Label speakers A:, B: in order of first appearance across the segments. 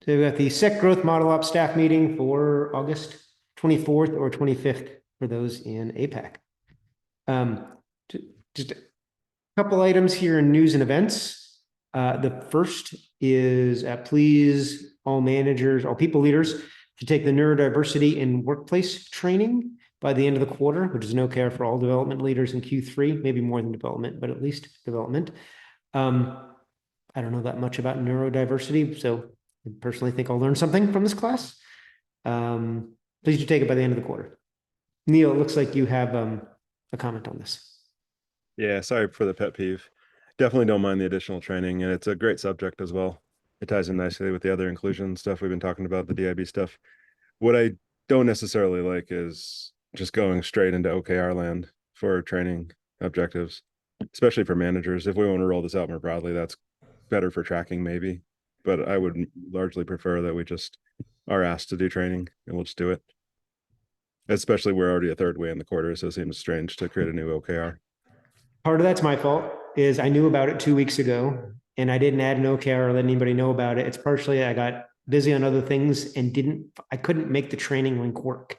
A: So we've got the SEC Growth ModelOps staff meeting for August 24th or 25th for those in APAC. Just a couple items here in news and events. The first is please all managers, all people leaders to take the neurodiversity in workplace training by the end of the quarter, which is an OKR for all development leaders in Q3, maybe more than development, but at least development. I don't know that much about neurodiversity, so I personally think I'll learn something from this class. Please do take it by the end of the quarter. Neil, it looks like you have a comment on this.
B: Yeah, sorry for the pet peeve. Definitely don't mind the additional training, and it's a great subject as well. It ties in nicely with the other inclusion stuff we've been talking about, the DIB stuff. What I don't necessarily like is just going straight into OKR land for training objectives, especially for managers. If we want to roll this out more broadly, that's better for tracking maybe, but I would largely prefer that we just are asked to do training and we'll just do it. Especially we're already a third way in the quarter, so it seems strange to create a new OKR.
A: Part of that's my fault, is I knew about it 2 weeks ago and I didn't add an OKR or let anybody know about it. It's partially I got busy on other things and I couldn't make the training link work.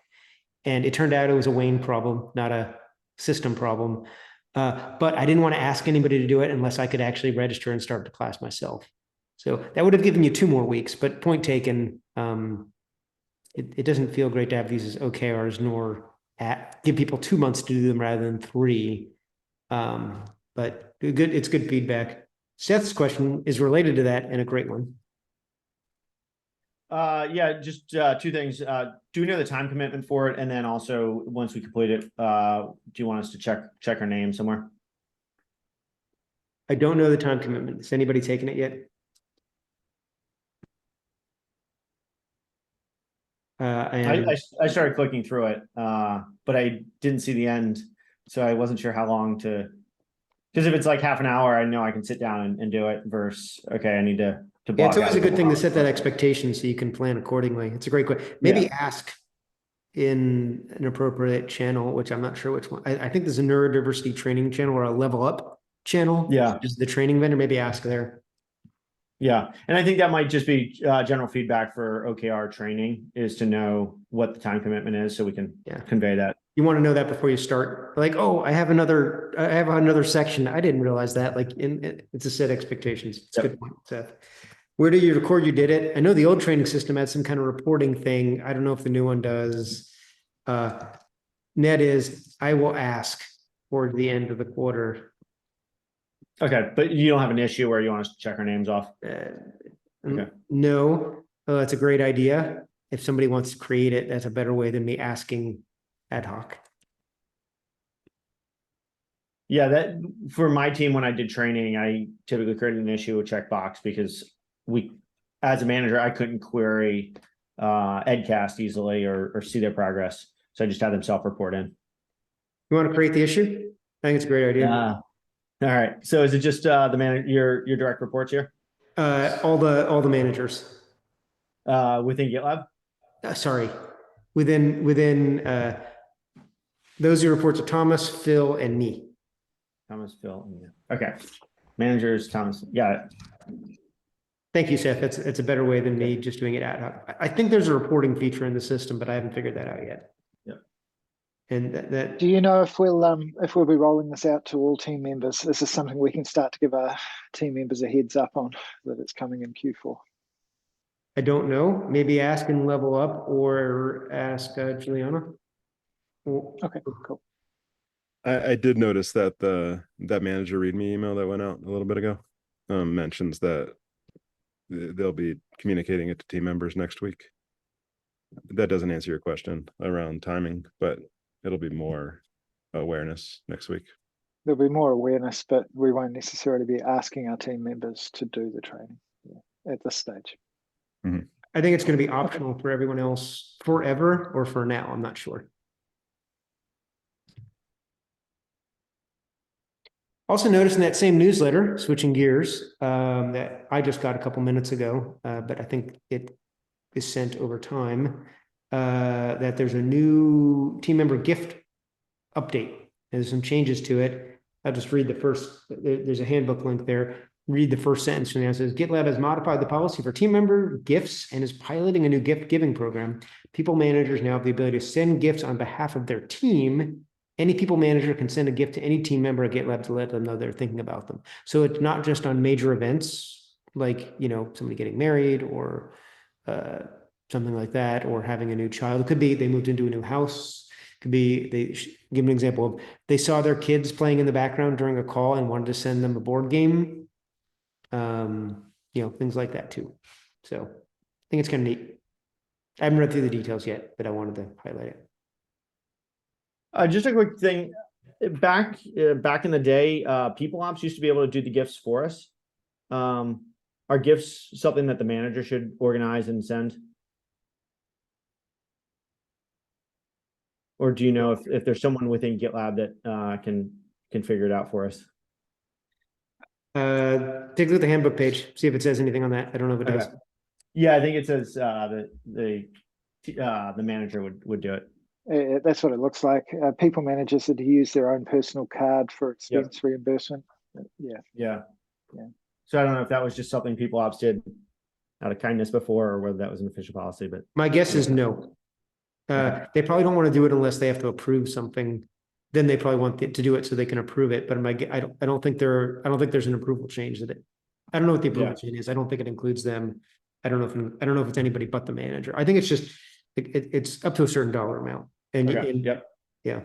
A: And it turned out it was a Wayne problem, not a system problem. But I didn't want to ask anybody to do it unless I could actually register and start the class myself. So that would have given you 2 more weeks, but point taken. It doesn't feel great to have these as OKRs, nor give people 2 months to do them rather than 3. But good, it's good feedback. Seth's question is related to that and a great one.
C: Yeah, just 2 things. Do we know the time commitment for it? And then also, once we complete it, do you want us to check our name somewhere?
A: I don't know the time commitment. Has anybody taken it yet?
C: I started clicking through it, but I didn't see the end, so I wasn't sure how long to. Because if it's like half an hour, I know I can sit down and do it. Versus, okay, I need to.
A: Yeah, it's always a good thing to set that expectation so you can plan accordingly. It's a great question. Maybe ask in an appropriate channel, which I'm not sure which one. I think there's a neurodiversity training channel or a level up channel.
C: Yeah,
A: is the training vendor. Maybe ask there.
C: Yeah, and I think that might just be general feedback for OKR training, is to know what the time commitment is, so we can convey that.
A: You want to know that before you start. Like, oh, I have another section. I didn't realize that. Like, it's a set expectations. It's a good point, Seth. Where do you record? You did it. I know the old training system had some kind of reporting thing. I don't know if the new one does. Net is, I will ask toward the end of the quarter.
C: Okay, but you don't have an issue where you want us to check our names off?
A: Okay. No, that's a great idea. If somebody wants to create it, that's a better way than me asking ad hoc.
C: Yeah, that for my team, when I did training, I typically created an issue with checkbox because as a manager, I couldn't query Edcast easily or see their progress. So I just had them self-report in.
A: You want to create the issue? I think it's a great idea.
C: All right. So is it just your direct reports here?
A: All the managers.
C: Within GitLab?
A: Sorry. Within those who report to Thomas, Phil, and me.
C: Thomas, Phil, and you. Okay. Managers, Thomas. Got it.
A: Thank you, Seth. It's a better way than me just doing it ad hoc. I think there's a reporting feature in the system, but I haven't figured that out yet.
C: Yeah.
A: And that.
D: Do you know if we'll be rolling this out to all team members? Is this something we can start to give our team members a heads up on, that it's coming in Q4?
A: I don't know. Maybe ask and level up, or ask Juliana.
D: Okay, cool.
B: I did notice that that manager README email that went out a little bit ago mentions that they'll be communicating it to team members next week. That doesn't answer your question around timing, but it'll be more awareness next week.
D: There'll be more awareness, but we won't necessarily be asking our team members to do the training at this stage.
B: Mm-hmm.
A: I think it's going to be optional for everyone else forever, or for now. I'm not sure. Also noticed in that same newsletter, switching gears, that I just got a couple minutes ago, but I think it is sent over time, that there's a new team member gift update. There's some changes to it. I'll just read the first. There's a handbook link there. read the first sentence from there. It says GitLab has modified the policy for team member gifts and is piloting a new gift giving program. People managers now have the ability to send gifts on behalf of their team. Any people manager can send a gift to any team member at GitLab to let them know they're thinking about them. So it's not just on major events like, you know, somebody getting married or something like that, or having a new child. It could be they moved into a new house. It could be they give an example of they saw their kids playing in the background during a call and wanted to send them a board game. You know, things like that too. So I think it's kind of neat. I haven't read through the details yet, but I wanted to highlight it.
C: Just a quick thing. Back in the day, PeopleOps used to be able to do the gifts for us. Are gifts something that the manager should organize and send? Or do you know if there's someone within GitLab that can figure it out for us?
A: Take a look at the handbook page, see if it says anything on that. I don't know if it does.
C: Okay. Yeah, I think it says that the manager would do it.
D: That's what it looks like. People managers that use their own personal card for expense reimbursement. Yeah.
C: So I don't know if that was just something PeopleOps did out of kindness before, or whether that was an official policy. But
A: My guess is no. They probably don't want to do it unless they have to approve something. Then they probably want to do it so they can approve it. But I don't think there's an approval change that I don't know what the approval chain is. I don't think it includes them. I don't know if it's anybody but the manager. I think it's just it's up to a certain dollar amount. And yeah.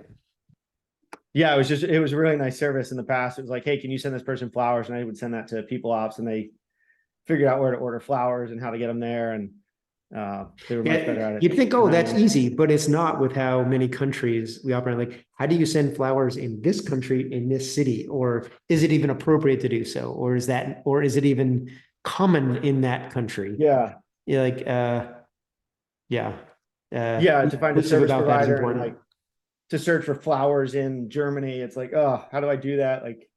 C: Yeah, it was a really nice service in the past. It was like, hey, can you send this person flowers? And I would send that to PeopleOps, and they figured out where to order flowers and how to get them there. And they were much better at it.
A: You'd think, oh, that's easy, but it's not with how many countries we operate. Like, how do you send flowers in this country, in this city? Or is it even appropriate to do so? Or is it even common in that country?
C: Yeah.
A: You're like,
C: to find a service
A: about that is
C: provider and
A: important.
C: like to search for flowers in Germany. It's like, oh, how do I do that? Like,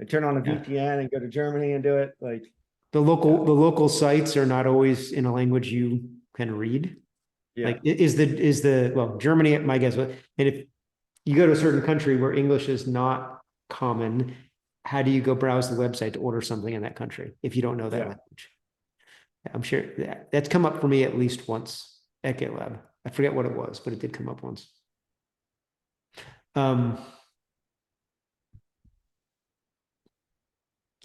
C: I turn on a VPN and go to Germany and do it. Like
A: the local sites are not always in a language you can read.
C: Yeah.
A: Like well, Germany, my guess, and if you go to a certain country where English is not common, how do you go browse the website to order something in that country if you don't know that language? I'm sure that's come up for me at least once at GitLab. I forget what it was, but it did come up once.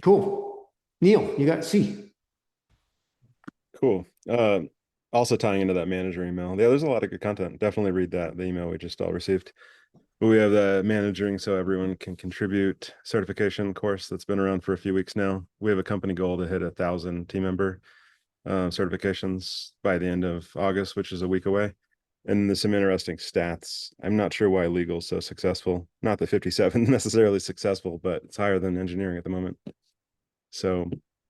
A: Cool. Neil, you got C.
B: Cool. Also tying into that manager email. Yeah, there's a lot of good content. Definitely read that, the email we just all received. But we have the managing so everyone can contribute certification course that's been around for a few weeks now. We have a company goal to hit 1,000 team member certifications by the end of August, which is a week away. And there's some interesting stats. I'm not sure why legal is so successful. Not that 57 necessarily successful, but it's higher than engineering at the moment. So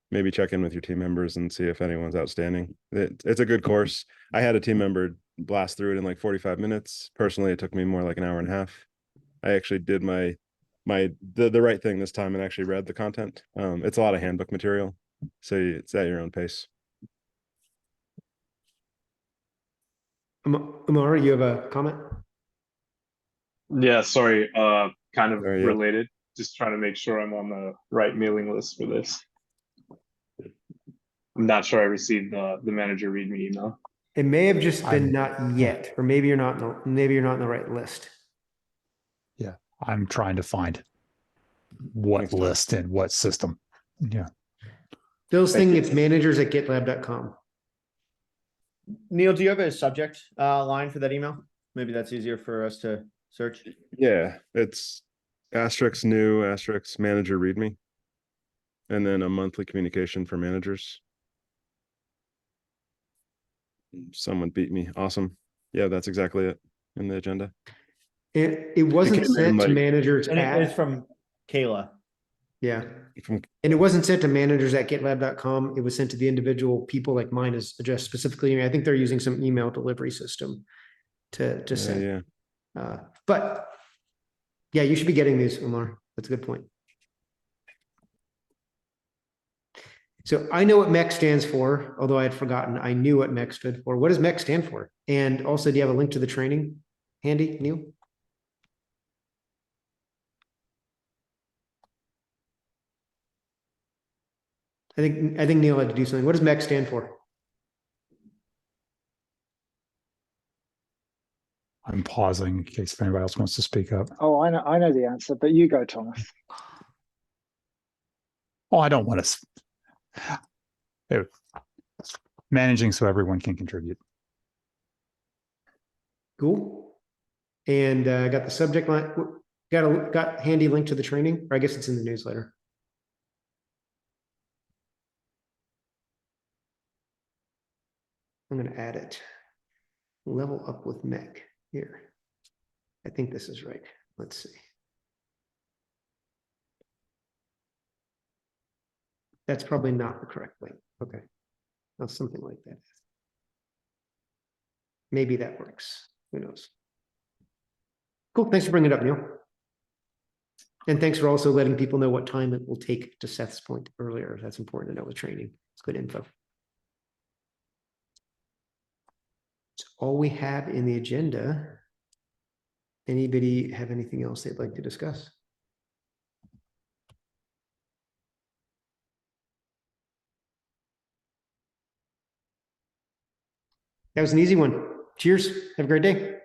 B: maybe check in with your team members and see if anyone's outstanding. It's a good course. I had a team member blast through it in like 45 minutes. Personally, it took me more like an hour and a half. I actually did the right thing this time and actually read the content. It's a lot of handbook material, so it's at your own pace.
A: Amar, you have a comment?
E: Yeah, sorry, kind of
B: Sorry,
E: related. Just trying to make sure I'm on the right mailing list for this. I'm not sure I received the manager readme email.
A: It may have just been not yet, or maybe you're not in the right list.
F: Yeah, I'm trying to find what list and what system. Yeah.
A: Bill's thing, it's managers@gitlab.com.
C: Neil, do you have a subject line for that email? Maybe that's easier for us to search.
B: Yeah, it's *new *manager readme, and then a monthly communication for managers. Someone beat me. Awesome. Yeah, that's exactly it in the agenda.
A: It wasn't sent to managers
C: And it's from Kayla.
A: Yeah. And it wasn't sent to managers@gitlab.com. It was sent to the individual people, like mine is addressed specifically. I think they're using some email delivery system to send. But yeah, you should be getting these, Omar. That's a good point. So I know what MEC stands for, although I had forgotten. I knew what MEC stood for. What does MEC stand for? And also, do you have a link to the training handy, Neil? I think Neil had to do something. What does MEC stand for?
F: I'm pausing in case anybody else wants to speak up.
D: Oh, I know the answer, but you go, Thomas.
F: Oh, I don't want to. Managing so everyone can contribute.
A: Cool. And got the subject line. Got handy link to the training, or I guess it's in the newsletter. I'm going to add it. Level up with MEC here. I think this is right. Let's see. That's probably not the correct link. Okay. Well, something like that. Maybe that works. Who knows? Cool. Thanks for bringing it up, Neil. And thanks for also letting people know what time it will take, to Seth's point earlier. That's important to know with training. It's good info. It's all we have in the agenda. Anybody have anything else they'd like to discuss? That was an easy one. Cheers. Have a great day.